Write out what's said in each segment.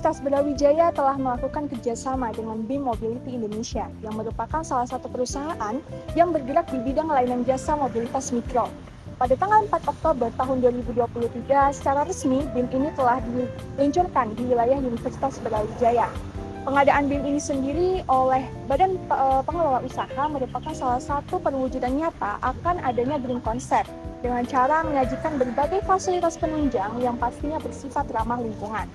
Universitas Brawijaya telah melakukan kerjasama dengan BIM Mobility Indonesia yang merupakan salah satu perusahaan yang bergerak di bidang layanan jasa mobilitas mikro. Pada tanggal 4 Oktober tahun 2023, secara resmi BIM ini telah diluncurkan di wilayah Universitas Brawijaya. Pengadaan BIM ini sendiri oleh Badan Pengelola Usaha merupakan salah satu perwujudan nyata akan adanya green concept dengan cara menyajikan berbagai fasilitas penunjang yang pastinya bersifat ramah lingkungan.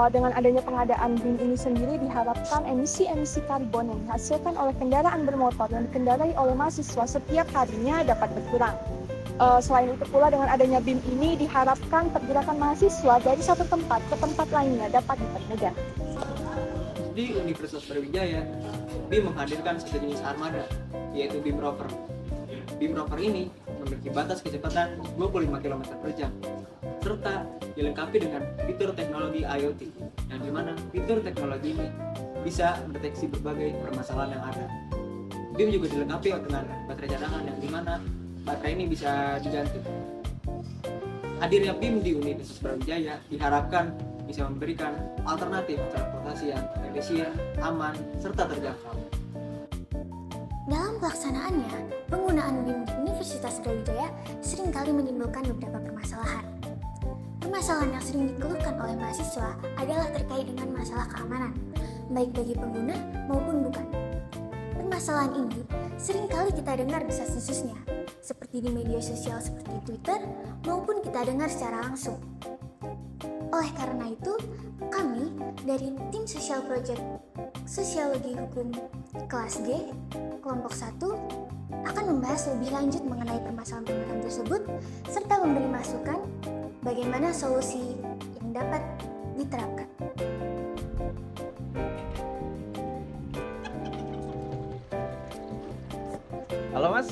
Dengan adanya pengadaan BIM ini sendiri diharapkan emisi-emisi karbon yang dihasilkan oleh kendaraan bermotor yang dikendarai oleh mahasiswa setiap harinya dapat berkurang. Selain itu pula dengan adanya BIM ini diharapkan pergerakan mahasiswa dari satu tempat ke tempat lainnya dapat dipermudah. Di Universitas Brawijaya, BIM menghadirkan satu jenis armada, yaitu BIM Rover. BIM Rover ini memiliki batas kecepatan 25 km per jam, serta dilengkapi dengan fitur teknologi IoT, yang dimana fitur teknologi ini bisa mendeteksi berbagai permasalahan yang ada. BIM juga dilengkapi dengan baterai cadangan, yang dimana baterai ini bisa diganti. Hadirnya BIM di Universitas Brawijaya diharapkan bisa memberikan alternatif transportasi yang efisien, aman, serta terjangkau. Dalam pelaksanaannya, penggunaan BIM di Universitas Brawijaya seringkali menimbulkan beberapa permasalahan. Permasalahan yang sering dikeluhkan oleh mahasiswa adalah terkait dengan masalah keamanan, baik bagi pengguna maupun bukan. Permasalahan ini seringkali kita dengar desas-desusnya, seperti di media sosial seperti Twitter, maupun kita dengar secara langsung. Oleh karena itu, kami dari tim Social Project Sosiologi Hukum kelas G, kelompok 1, akan membahas lebih lanjut mengenai permasalahan-permasalahan tersebut, serta memberi masukan bagaimana solusi yang dapat diterapkan. Halo Mas,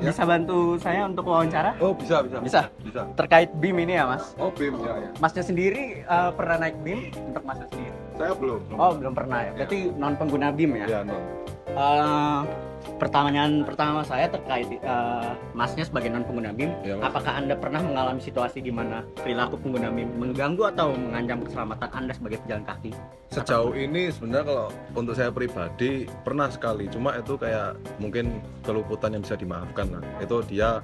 bisa Ya. bantu saya untuk wawancara? Oh bisa. Bisa? Terkait BIM ini ya Mas? Oh BIM ya. Masnya sendiri pernah naik BIM untuk Masnya sendiri? Saya belum. Oh belum pernah ya, berarti non pengguna BIM ya? Ya non. Pertanyaan pertama saya terkait Masnya sebagai non pengguna BIM, Ya, Mas. apakah Anda pernah mengalami situasi di mana perilaku pengguna BIM mengganggu atau mengancam keselamatan Anda sebagai pejalan kaki? Sejauh ini sebenarnya kalau untuk saya pribadi pernah sekali. Cuma itu kayak mungkin keluputan yang bisa dimaafkan lah. Itu dia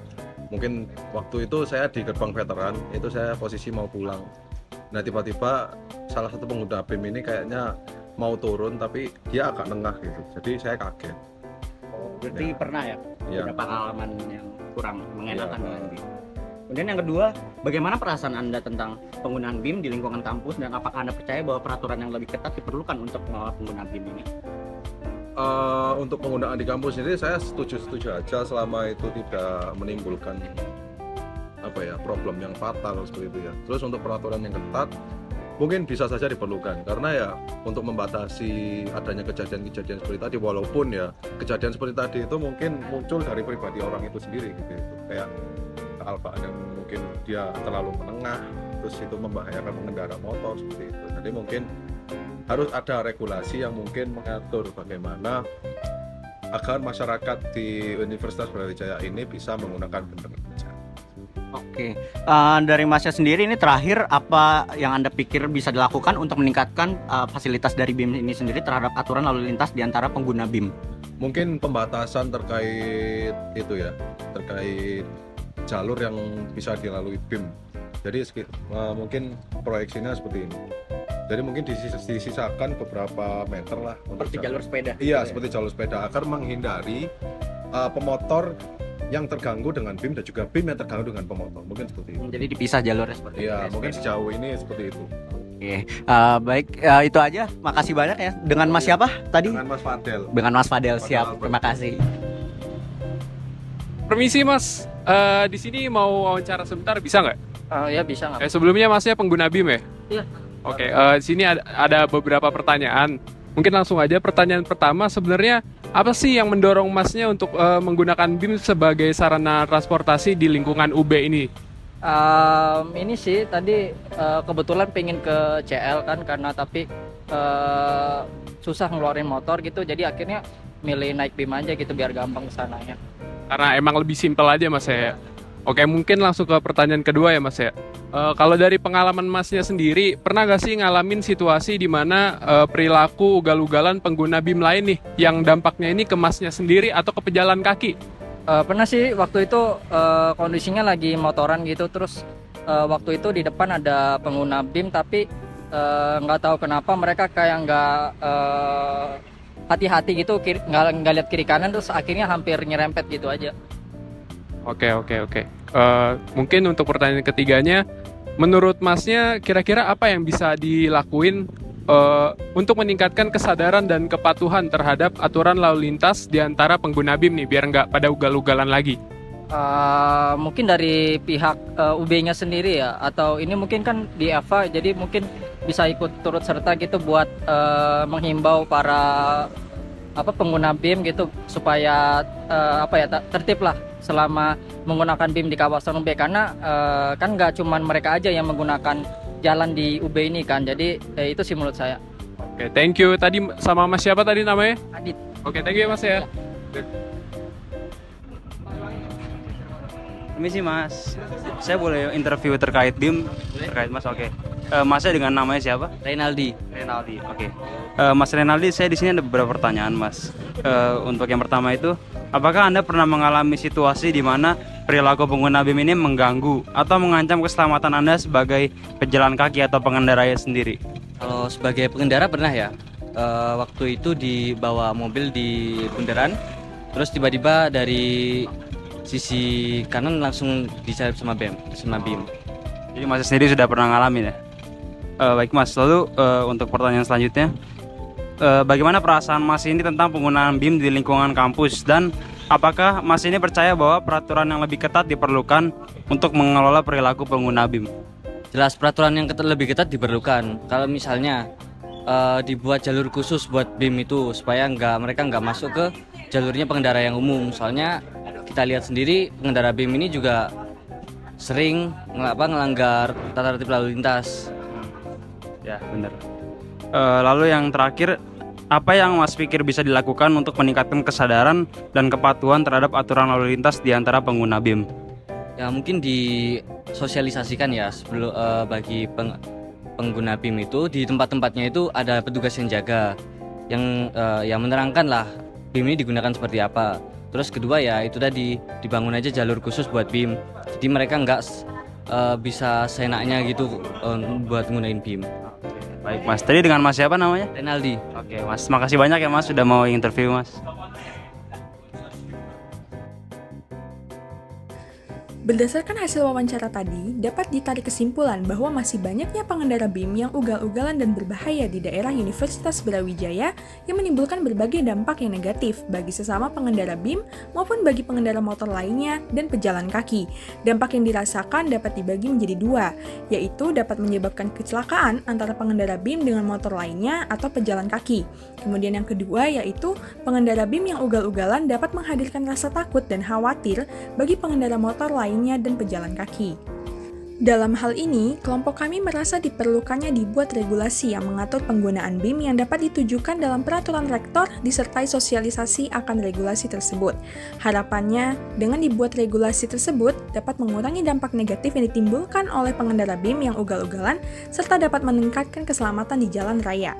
mungkin waktu itu saya di gerbang veteran, itu saya posisi mau pulang. Nah tiba-tiba salah satu pengguna BIM ini kayaknya mau turun tapi dia agak nengah gitu. Jadi saya kaget. Berarti Ya. pernah ya? Ya. Beberapa pengalaman yang kurang mengenakan Ya. dengan BIM. Kemudian yang kedua, bagaimana perasaan Anda tentang penggunaan BIM di lingkungan kampus dan apakah Anda percaya bahwa peraturan yang lebih ketat diperlukan untuk mengelola penggunaan BIM ini? Untuk penggunaan di kampus ini saya setuju aja selama itu tidak menimbulkan problem yang fatal seperti itu ya. Terus untuk peraturan yang ketat mungkin bisa saja diperlukan karena ya untuk membatasi adanya kejadian-kejadian seperti tadi, walaupun ya kejadian seperti tadi itu mungkin muncul dari pribadi orang itu sendiri gitu. Kayak kealpaan yang mungkin dia terlalu menengah, terus itu membahayakan pengendara motor seperti itu. Jadi mungkin harus ada regulasi yang mungkin mengatur bagaimana agar masyarakat di Universitas Brawijaya ini bisa menggunakan benar. Oke, dari Masnya sendiri ini terakhir apa yang Anda pikir bisa dilakukan untuk meningkatkan fasilitas dari BIM ini sendiri terhadap aturan lalu lintas di antara pengguna BIM? Mungkin pembatasan terkait itu ya, terkait jalur yang bisa dilalui BIM. Jadi mungkin proyeksinya seperti ini. Jadi mungkin disisakan beberapa meter lah untuk Seperti jalur sepeda? Iya, seperti jalur sepeda agar menghindari pemotor yang terganggu dengan BIM dan juga BIM yang terganggu dengan pemotor. Mungkin seperti itu. Jadi dipisah jalurnya seperti itu? Iya, ya, mungkin sepeda. sejauh ini seperti itu. Oke, baik, itu aja. Makasih banyak ya. Dengan Mas siapa tadi? Dengan Mas Fadel. Dengan Mas Fadel, siap. Fadel. Terima kasih. Permisi Mas, di sini mau wawancara sebentar bisa nggak? Ya bisa nggak? Sebelumnya Masnya pengguna BIM ya? Iya. Oke, di sini ada beberapa pertanyaan. Mungkin langsung aja pertanyaan pertama, sebenarnya apa sih yang mendorong Masnya untuk menggunakan BIM sebagai sarana transportasi di lingkungan UB ini? Ini sih tadi kebetulan pengen ke CL kan tapi susah ngeluarin motor gitu, jadi akhirnya milih naik BIM aja gitu biar gampang kesananya. Karena emang lebih simpel aja Mas ya. Oke, mungkin langsung ke pertanyaan kedua ya Mas ya. Kalau dari pengalaman Masnya sendiri, pernah nggak sih ngalamin situasi di mana perilaku ugal-ugalan pengguna BIM lain nih, yang dampaknya ini ke Masnya sendiri atau ke pejalan kaki? Pernah sih waktu itu kondisinya lagi motoran gitu, terus waktu itu di depan ada pengguna BIM tapi nggak tahu kenapa mereka kayak nggak hati-hati gitu, nggak lihat kiri kanan, terus akhirnya hampir nyerempet gitu aja. Oke. Mungkin untuk pertanyaan ketiganya, menurut Masnya kira-kira apa yang bisa dilakuin untuk meningkatkan kesadaran dan kepatuhan terhadap aturan lalu lintas di antara pengguna BIM nih, biar nggak pada ugal-ugalan lagi? Mungkin dari pihak UB-nya sendiri ya, atau ini mungkin kan di EVA, jadi mungkin bisa ikut turut serta gitu buat menghimbau para pengguna BIM gitu supaya tertib lah selama menggunakan BIM di kawasan UB, karena kan nggak cuman mereka aja yang menggunakan jalan di UB ini kan, jadi itu sih menurut saya. Oke, thank you. Tadi sama Mas siapa tadi namanya? Adit. Oke, thank you Mas ya. Permisi Mas, saya boleh interview terkait BIM? Terkait Mas, oke. Masnya dengan namanya siapa? Reynaldi. Renaldi, oke. Mas Renaldi, saya di sini ada beberapa pertanyaan Mas. Untuk yang pertama itu, apakah Anda pernah mengalami situasi di mana perilaku pengguna BIM ini mengganggu atau mengancam keselamatan Anda sebagai pejalan kaki atau pengendara sendiri? Kalau sebagai pengendara pernah ya. Waktu itu dibawa mobil di bundaran, terus tiba-tiba dari sisi kanan langsung disalip sama BIM. Jadi Mas sendiri sudah pernah ngalamin ya? Baik Mas, lalu untuk pertanyaan selanjutnya, bagaimana perasaan Mas ini tentang penggunaan BIM di lingkungan kampus, dan apakah Mas ini percaya bahwa peraturan yang lebih ketat diperlukan untuk mengelola perilaku pengguna BIM? Jelas peraturan yang lebih ketat diperlukan. Kalau misalnya dibuat jalur khusus buat BIM itu supaya mereka nggak masuk ke jalurnya pengendara yang umum. Soalnya kita lihat sendiri pengendara BIM ini juga sering ngelanggar tata tertib lalu lintas. Ya benar. Lalu yang terakhir, apa yang Mas pikir bisa dilakukan untuk meningkatkan kesadaran dan kepatuhan terhadap aturan lalu lintas di antara pengguna BIM? Ya mungkin disosialisasikan ya sebelum bagi pengguna BIM itu di tempat-tempatnya itu ada petugas yang jaga, yang menerangkan lah BIM ini digunakan seperti apa. Terus kedua ya itu tadi dibangun aja jalur khusus buat BIM, jadi mereka nggak bisa seenaknya gitu buat gunain BIM. Baik Mas, tadi dengan Mas siapa namanya? Renaldi. Oke Mas, makasih banyak ya Mas sudah mau interview Mas. Berdasarkan hasil wawancara tadi, dapat ditarik kesimpulan bahwa masih banyaknya pengendara BIM yang ugal-ugalan dan berbahaya di daerah Universitas Brawijaya yang menimbulkan berbagai dampak yang negatif bagi sesama pengendara BIM maupun bagi pengendara motor lainnya dan pejalan kaki. Dampak yang dirasakan dapat dibagi menjadi dua, yaitu dapat menyebabkan kecelakaan antara pengendara BIM dengan motor lainnya atau pejalan kaki. Kemudian yang kedua yaitu pengendara BIM yang ugal-ugalan dapat menghadirkan rasa takut dan khawatir bagi pengendara motor lainnya dan pejalan kaki. Dalam hal ini, kelompok kami merasa diperlukannya dibuat regulasi yang mengatur penggunaan BIM yang dapat ditujukan dalam peraturan rektor disertai sosialisasi akan regulasi tersebut. Harapannya, dengan dibuat regulasi tersebut dapat mengurangi dampak negatif yang ditimbulkan oleh pengendara BIM yang ugal-ugalan serta dapat meningkatkan keselamatan di jalan raya.